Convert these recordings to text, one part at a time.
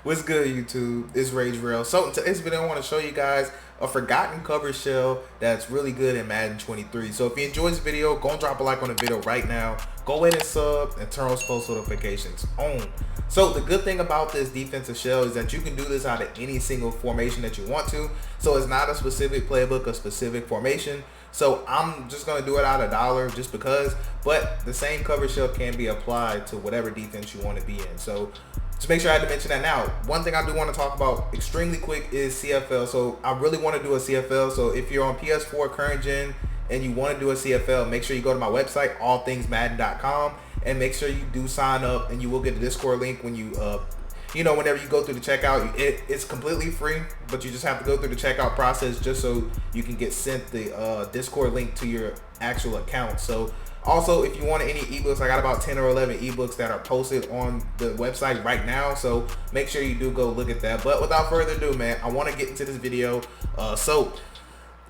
What's good, YouTube? It's Rage Rail. So in today's video, I want to show you guys a forgotten cover shell that's really good in Madden 23. So if you enjoyed this video, go and drop a like on the video right now. Go ahead and sub and turn on post notifications on. So the good thing about this defensive shell is that you can do this out of any single formation that you want to. So it's not a specific playbook, a specific formation. So I'm just going to do it out of $1 just because, but the same cover shell can be applied to whatever defense you want to be in. So just make sure I had to mention that. Now, one thing I do want to talk about extremely quick is CFL. So I really want to do a CFL. So if you're on PS4 current gen and you want to do a CFL, make sure you go to my website, allthingsmadden.com, and make sure you do sign up, and you will get a Discord link when you whenever you go through the checkout. It's completely free, but you just have to go through the checkout process just so you can get sent the Discord link to your actual account. So also, if you want any ebooks, I got about 10 or 11 ebooks that are posted on the website right now, so make sure you do go look at that. But without further ado, man, I want to get into this video. So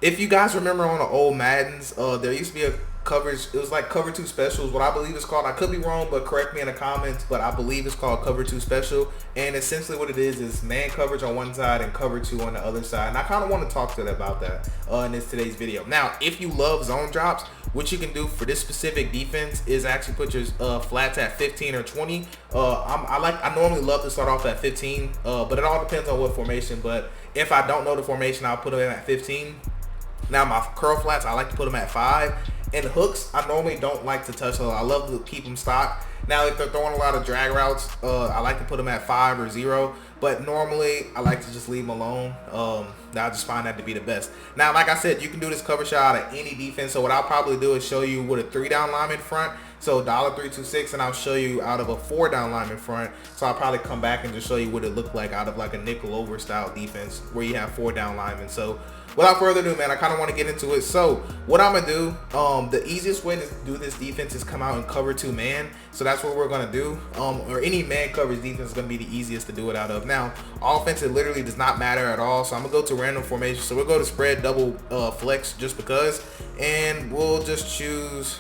if you guys remember on the old Maddens, there used to be a coverage, it was like cover 2 specials, what I believe it's called. I could be wrong, but correct me in the comments, but I believe it's called cover 2 special. And essentially what it is man coverage on one side and cover 2 on the other side. And I kind of want to talk to you about that in today's video. Now, if you love zone drops, what you can do for this specific defense is actually put your flats at 15 or 20. I normally love to start off at 15, but it all depends on what formation. But if I don't know the formation, I'll put them at 15. Now my curl flats, I like to put them at 5. And hooks, I normally don't like to touch those. I love to keep them stocked. Now, if they're throwing a lot of drag routes, I like to put them at 5 or 0. But normally, I like to just leave them alone. I just find that to be the best. Now, like I said, you can do this cover shot out of any defense. So what I'll probably do is show you with a 3-down lineman front. So $326, and I'll show you out of a 4-down lineman front. So I'll probably come back and just show you what it looked like out of like a nickel over style defense where you have 4-down linemen. So without further ado, man, I kind of want to get into it. So what I'm gonna do, the easiest way to do this defense is come out and cover 2 man. So that's what we're gonna do. Or any man coverage defense is gonna be the easiest to do it out of. Now, offense, it literally does not matter at all. So I'm gonna go to random formation. So we'll go to spread double flex just because, and we'll just choose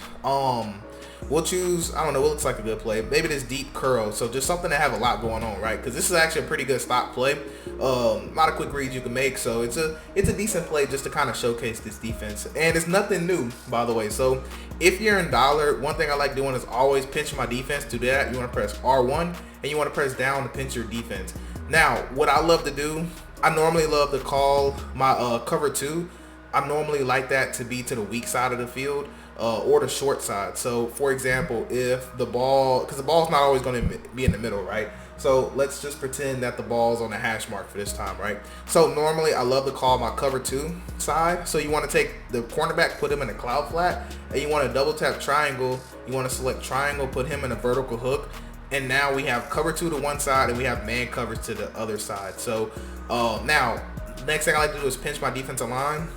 I don't know what looks like a good play. Maybe this deep curl. So just something that have a lot going on, right? Because this is actually a pretty good stock play. A lot of quick reads you can make. So it's a decent play just to kind of showcase this defense. And it's nothing new, by the way. So if you're in dollar, one thing I like doing is always pinch my defense. To do that, you want to press R1 and you want to press down to pinch your defense. Now, what I love to do, I normally love to call my cover 2. I normally like that to be to the weak side of the field. Or the short side. So for example, if the ball, because the ball's not always going to be in the middle, right? So let's just pretend that the ball's on the hash mark for this time, right? So normally I love to call my cover 2 side. So you want to take the cornerback, put him in a cloud flat, and you want to double tap triangle. You want to select triangle, put him in a vertical hook. And now we have cover 2 to one side and we have man coverage to the other side. So now next thing I like to do is pinch my defensive line.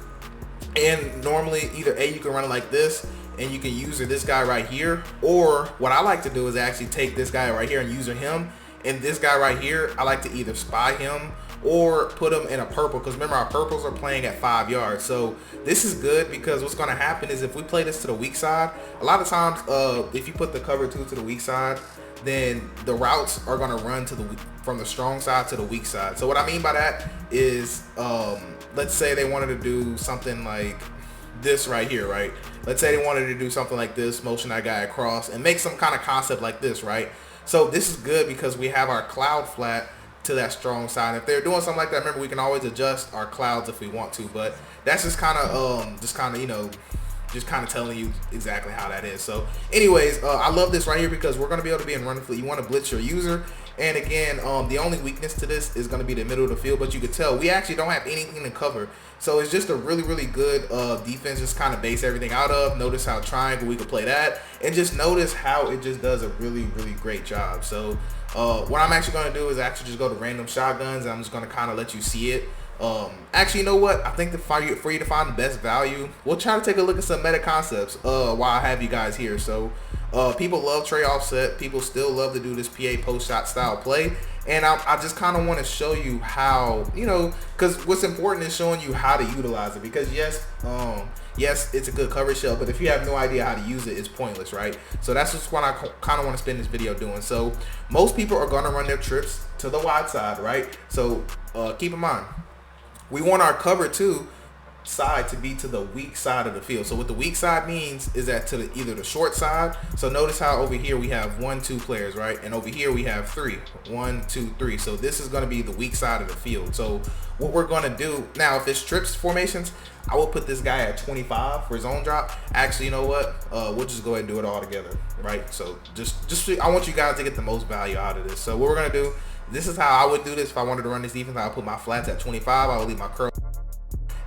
And normally either you can run it like this and you can use this guy right here, or what I like to do is actually take this guy right here and use him, and this guy right here I like to either spy him or put him in a purple, because remember our purples are playing at 5 yards. So this is good because what's going to happen is if we play this to the weak side, a lot of times if you put the cover 2 to the weak side, then the routes are going to run to from the strong side to the weak side. So what I mean by that is let's say they wanted to do something like this right here, right? Let's say they wanted to do something like this, motion that guy across and make some kind of concept like this, right? So this is good because we have our cloud flat to that strong side. If they're doing something like that, remember we can always adjust our clouds if we want to, but that's just kind of just kind of telling you exactly how that is. So anyways, I love this right here because we're going to be able to be in run fleet. You want to blitz your user. And again, the only weakness to this is going to be the middle of the field, but you can tell we actually don't have anything to cover. So it's just a really, really good defense, just kind of base everything out of. Notice how triangle, we could play that. And just notice how it just does a really, really great job. So what I'm actually going to do is actually just go to random shotguns, and I'm just going to kind of let you see it. Actually, you know what? I think for you to find the best value, we'll try to take a look at some meta concepts while I have you guys here. So people love tray offset. People still love to do this PA post shot style play. And I just kind of want to show you how, you know, because what's important is showing you how to utilize it. Because yes, it's a good coverage shell, but if you have no idea how to use it, it's pointless, right? So that's just what I kind of want to spend this video doing. So most people are going to run their trips to the wide side, right? So keep in mind, we want our cover 2 side to be to the weak side of the field. So what the weak side means is that to either the short side. So notice how over here we have 1, 2 players, right? And over here we have 3, 1, 2, 3. So this is going to be the weak side of the field. So what we're going to do now, if it's trips formations, I will put this guy at 25 for zone drop. Actually, you know what? We'll just go ahead and do it all together, right? So just I want you guys to get the most value out of this. So what we're going to do, this is how I would do this if I wanted to run this defense. I'll put my flats at 25. I will leave my curl.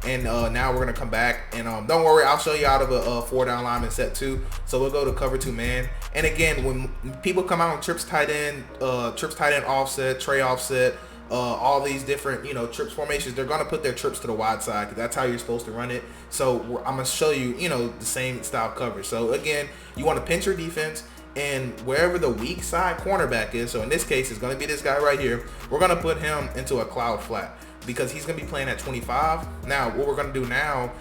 And now we're gonna come back, and don't worry, I'll show you out of a 4-down lineman set 2. So we'll go to cover 2 man. And again, when people come out on trips tight end offset, tray offset, all these different, you know, trips formations, they're gonna put their trips to the wide side because that's how you're supposed to run it. So I'm gonna show you, you know, the same style coverage. So again, you want to pinch your defense, and wherever the weak side cornerback is, so in this case it's going to be this guy right here, we're going to put him into a cloud flat because he's going to be playing at 25. Now what we're going to do now,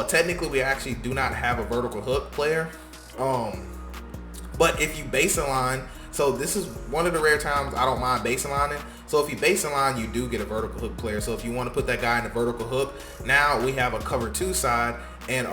technically we actually do not have a vertical hook player, but if you base align, so this is one of the rare times I don't mind base aligning. So if you base align, you do get a vertical hook player. So if you want to put that guy in the vertical hook, now we have a cover 2 side. And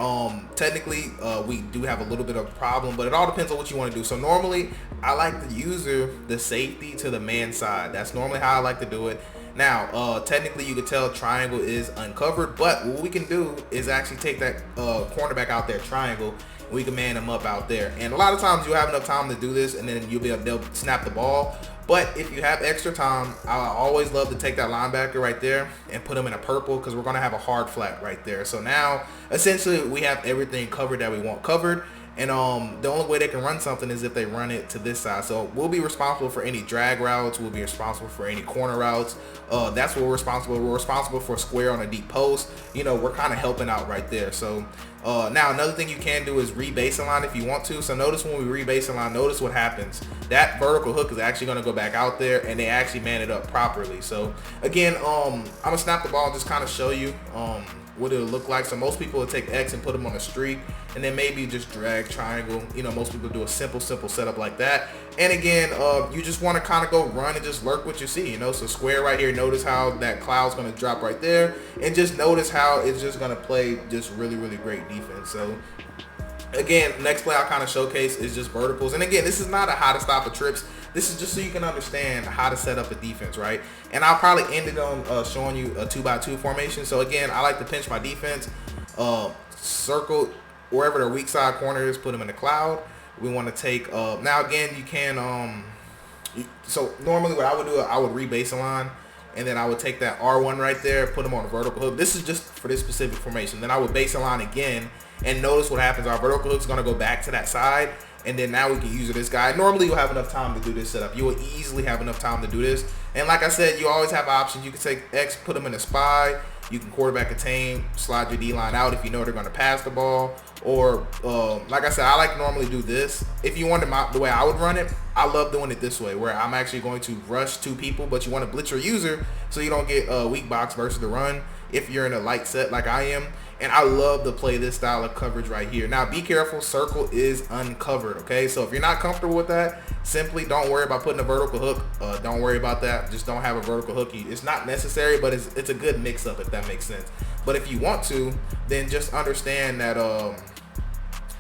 technically we do have a little bit of a problem, but it all depends on what you want to do. So normally I like to use the safety to the man side. That's normally how I like to do it. Now technically you can tell triangle is uncovered, but what we can do is actually take that cornerback out there triangle. We can man him up out there, and a lot of times you'll have enough time to do this, and then you'll be able to snap the ball. But if you have extra time, I always love to take that linebacker right there and put him in a purple because we're going to have a hard flat right there. So now essentially we have everything covered that we want covered. And the only way they can run something is if they run it to this side. So we'll be responsible for any drag routes. We'll be responsible for any corner routes. That's what we're responsible. We're responsible for a square on a deep post. You know, we're kind of helping out right there. So now another thing you can do is re-base align if you want to. So notice when we re-base align, notice what happens. That vertical hook is actually going to go back out there, and they actually man it up properly. So again, I'm gonna snap the ball and just kind of show you what it'll look like. So most people will take X and put them on a streak, and then maybe just drag triangle. You know, most people do a simple setup like that. And again, you just want to kind of go run and just lurk what you see, you know. So square right here, notice how that cloud's going to drop right there, and just notice how it's just going to play just really great defense. So again, next play I'll kind of showcase is just verticals. And again, this is not a how to stop a trips. This is just so you can understand how to set up a defense, right? And I'll probably end it on showing you a 2x2 formation. So again, I like to pinch my defense, circle wherever their weak side corner is, put them in the cloud. We want to take, now again, you can, so normally what I would do, I would re-base align, and then I would take that R1 right there, put them on a vertical hook. This is just for this specific formation. Then I would base align again, and notice what happens. Our vertical hook's gonna go back to that side, and then now we can use this guy. Normally you'll have enough time to do this setup. You will easily have enough time to do this. And like I said, you always have options. You can take X, put them in a spy. You can quarterback attain, slide your D-line out if you know they're gonna pass the ball. Or like I said, I like to normally do this. If you wanted the way I would run it, I love doing it this way, where I'm actually going to rush 2 people, but you want to blitz your user so you don't get weak box versus the run if you're in a light set like I am. And I love to play this style of coverage right here. Now be careful, circle is uncovered, okay? So if you're not comfortable with that, simply don't worry about putting a vertical hook. Don't worry about that. Just don't have a vertical hook. It's not necessary, but it's a good mix up, if that makes sense. But if you want to, then just understand that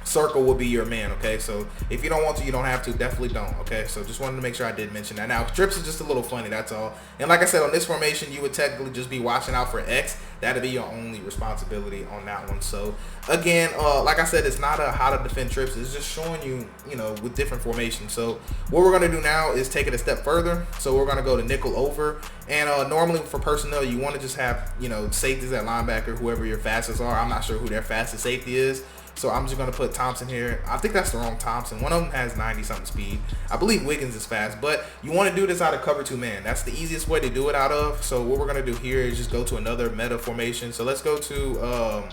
circle will be your man, okay? So if you don't want to, you don't have to. Definitely don't, okay? So just wanted to make sure I did mention that. Now trips is just a little funny, that's all. And like I said, on this formation, you would technically just be watching out for X. That'll be your only responsibility on that one. So again, like I said, it's not a how to defend trips. It's just showing you, you know, with different formations. So what we're gonna do now is take it a step further. So we're gonna go to nickel over, and normally for personnel, you want to just have, you know, safeties at linebacker, whoever your fastest are. I'm not sure who their fastest safety is, so I'm just going to put Thompson here. I think that's the wrong Thompson. One of them has 90-something speed. I believe Wiggins is fast, but you want to do this out of cover 2 man. That's the easiest way to do it out of. So what we're going to do here is just go to another meta formation. So let's go to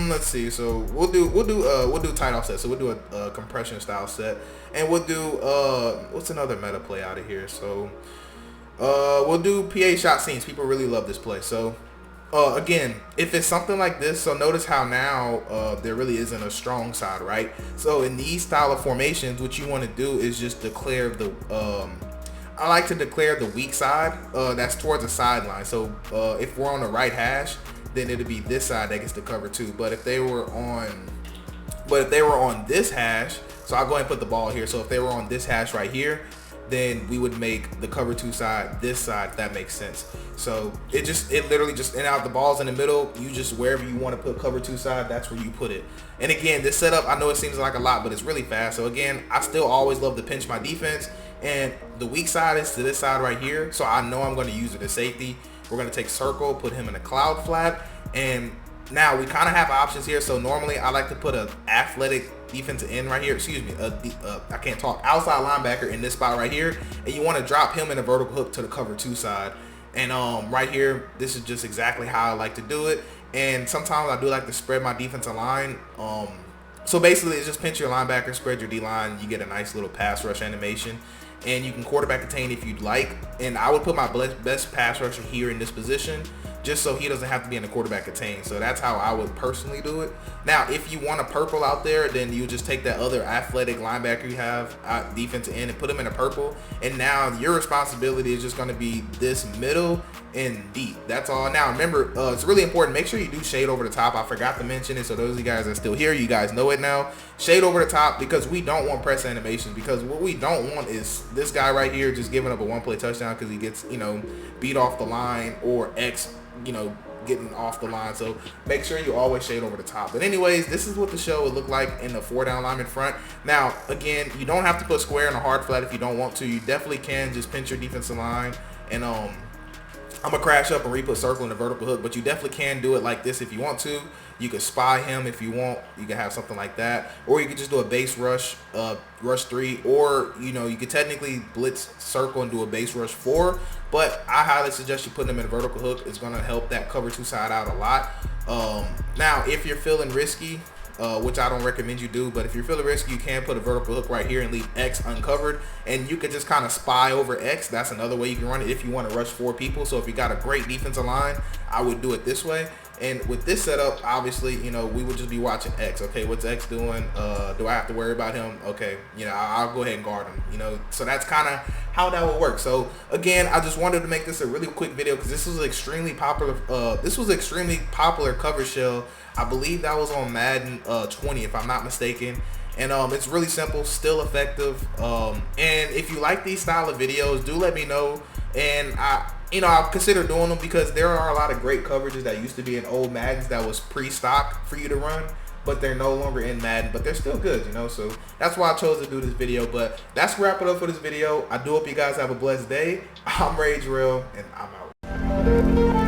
let's see. So we'll do tight offset. So we'll do a compression style set, and we'll do what's another meta play out of here. So We'll do PA shot scenes. People really love this play. So again, if it's something like this, so notice how now there really isn't a strong side, right? So in these style of formations, what you want to do is just declare the I like to declare the weak side that's towards the sideline. So if we're on the right hash, then it'll be this side that gets the cover 2. But if they were on this hash, so I'll go ahead and put the ball here. So if they were on this hash right here, then we would make the cover 2 side this side, if that makes sense. So it literally just, and out the ball's in the middle, you just, wherever you want to put cover 2 side, that's where you put it. And again, this setup, I know it seems like a lot, but it's really fast. So again, I still always love to pinch my defense, and the weak side is to this side right here. So I know I'm going to use it as safety. We're going to take circle, put him in a cloud flat, and now we kind of have options here. So normally I like to put an athletic defensive end right here, excuse me, I can't talk, outside linebacker in this spot right here, and you want to drop him in a vertical hook to the cover 2 side. And right here, this is just exactly how I like to do it. And sometimes I do like to spread my defensive line. So basically it's just pinch your linebacker, spread your D-line, you get a nice little pass rush animation, and you can quarterback attain if you'd like. And I would put my best pass rusher here in this position, just so he doesn't have to be in the quarterback attain. So that's how I would personally do it. Now, if you want a purple out there, then you just take that other athletic linebacker you have, defensive end, and put him in a purple. And now your responsibility is just going to be this middle and deep. That's all. Now, remember, it's really important. Make sure you do shade over the top. I forgot to mention it. So those of you guys that are still here, you guys know it now. Shade over the top, because we don't want press animations. Because what we don't want is this guy right here just giving up a one-play touchdown because he gets, beat off the line, or X, getting off the line. So make sure you always shade over the top. But anyways, this is what the show would look like in the 4-down lineman front. Now, again, you don't have to put square in a hard flat if you don't want to. You definitely can just pinch your defensive line, and I'm gonna crash up and re-put circle in the vertical hook, but you definitely can do it like this if you want to. You could spy him if you want. You can have something like that, or you could just do a base rush, rush 3, or you could technically blitz circle and do a base rush 4. But I highly suggest you put him in a vertical hook. It's gonna help that cover 2 side out a lot. Now, if you're feeling risky, which I don't recommend you do, but if you're feeling risky, you can put a vertical hook right here and leave X uncovered, and you could just kind of spy over X. That's another way you can run it if you want to rush 4 people. So if you got a great defensive line, I would do it this way. And with this setup, obviously, we would just be watching X. Okay, what's X doing? Do I have to worry about him? Okay, I'll go ahead and guard him. So that's kind of how that would work. So again, I just wanted to make this a really quick video because this was extremely popular. This was extremely popular cover shell. I believe that was on Madden 20, if I'm not mistaken. And it's really simple, still effective. And if you like these style of videos, do let me know. And I'll consider doing them, because there are a lot of great coverages that used to be in old Maddens that was pre-stock for you to run, but they're no longer in Madden, but they're still good, so that's why I chose to do this video. But that's wrap it up for this video. I do hope you guys have a blessed day. I'm Rage Real, and I'm out.